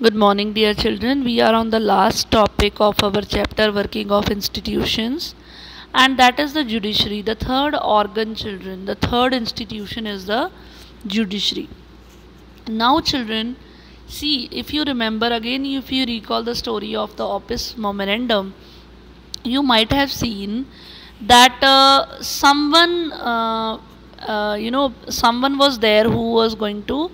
Good morning, dear children. We are on the last topic of our chapter, Working of Institutions, and that is the judiciary, the third organ, children. The third institution is the judiciary. Now, children, see, if you remember again, if you recall the story of the opus memorandum, you might have seen that someone was there who was going to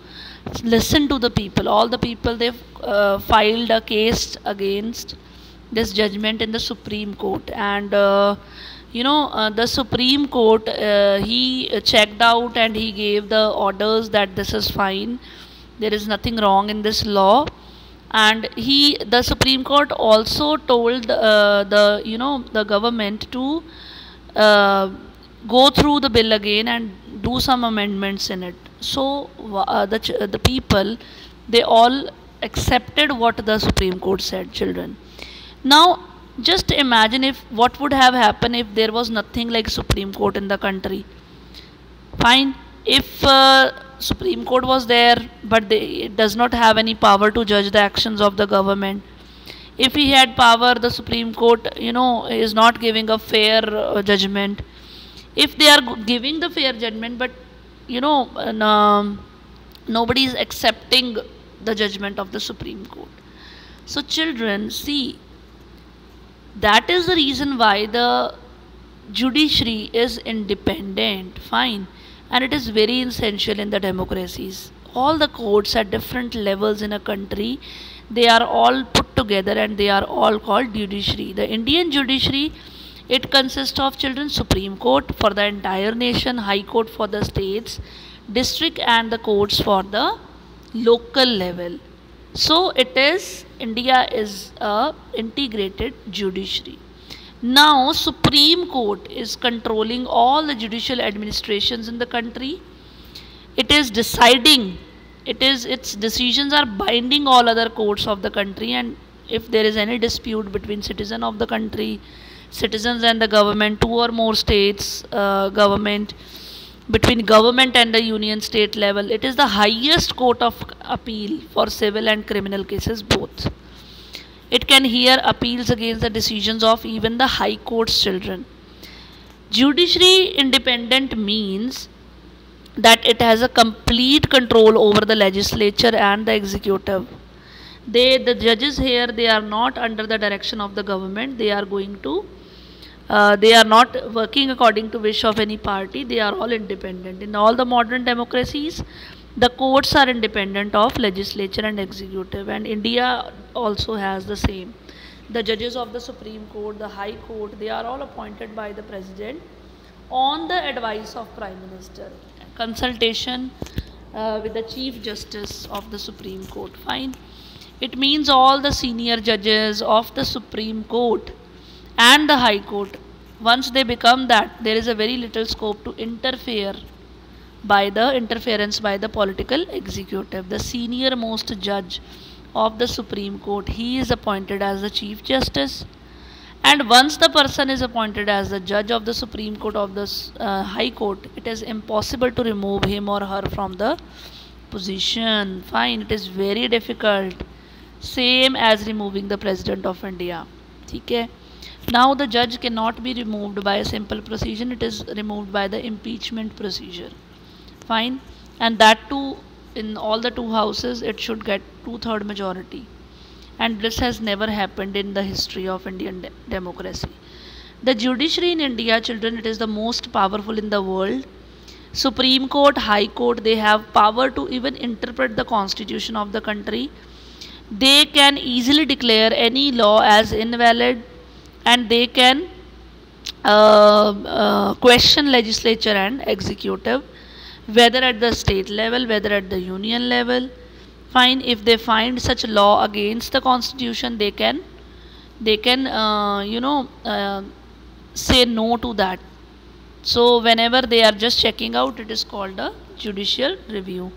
listen to the people. All the people, they filed a case against this judgment in the Supreme Court, and the Supreme Court, he checked out and he gave the orders that this is fine, there is nothing wrong in this law. And the Supreme Court also told the government to uh, go through the bill again and do some amendments in it. So the people, they all accepted what the Supreme Court said, children. Now just imagine if what would have happened if there was nothing like Supreme Court in the country. Fine, if Supreme Court was there, but it does not have any power to judge the actions of the government. If he had power, the Supreme Court, is not giving a fair judgment. If they are giving the fair judgment, but nobody is accepting the judgment of the Supreme Court. So children, see, that is the reason why the judiciary is independent. Fine, and it is very essential in the democracies. All the courts at different levels in a country, they are all put together and they are all called judiciary. The Indian judiciary, it consists of, children, Supreme Court for the entire nation, High Court for the states, district and the courts for the local level. So India is a integrated judiciary. Now Supreme Court is controlling all the judicial administrations in the country. It is deciding, its decisions are binding all other courts of the country, and if there is any dispute between citizen of the country, citizens and the government, two or more states, government, between government and the union state level, it is the highest court of appeal for civil and criminal cases both. It can hear appeals against the decisions of even the high court's, children. Judiciary independent means that it has a complete control over the legislature and the executive. The judges here, they are not under the direction of the government. They are not working according to wish of any party. They are all independent. In all the modern democracies, the courts are independent of legislature and executive, and India also has the same. The judges of the Supreme Court, the High Court, they are all appointed by the President on the advice of Prime Minister, consultation with the Chief Justice of the Supreme Court. Fine. It means all the senior judges of the Supreme Court and the High Court, once they become that, there is a very little scope to interference by the political executive. The senior most judge of the Supreme Court, he is appointed as the Chief Justice, and once the person is appointed as the judge of the Supreme Court of the High Court, it is impossible to remove him or her from the position. Fine, it is very difficult, same as removing the President of India. Okay. Now the judge cannot be removed by a simple procedure, it is removed by the impeachment procedure. Fine, and that too, in all the two houses, it should get 2/3 majority, and this has never happened in the history of Indian democracy. The judiciary in India, children, it is the most powerful in the world. Supreme Court, High Court, they have power to even interpret the constitution of the country. They can easily declare any law as invalid, and they can question legislature and executive, whether at the state level, whether at the union level. Fine, if they find such law against the constitution, they can say no to that. So whenever they are just checking out, it is called a judicial review.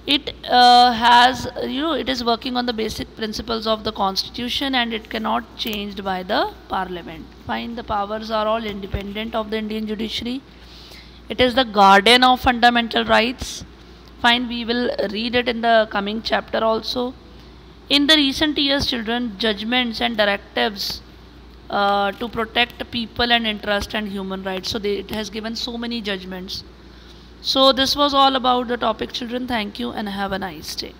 It it is working on the basic principles of the constitution, and it cannot changed by the parliament. Fine, the powers are all independent of the Indian judiciary. It is the guardian of fundamental rights. Fine, we will read it in the coming chapter also. In the recent years, children judgments and directives to protect people and interest and human rights. So it has given so many judgments. So this was all about the topic children. Thank you and have a nice day.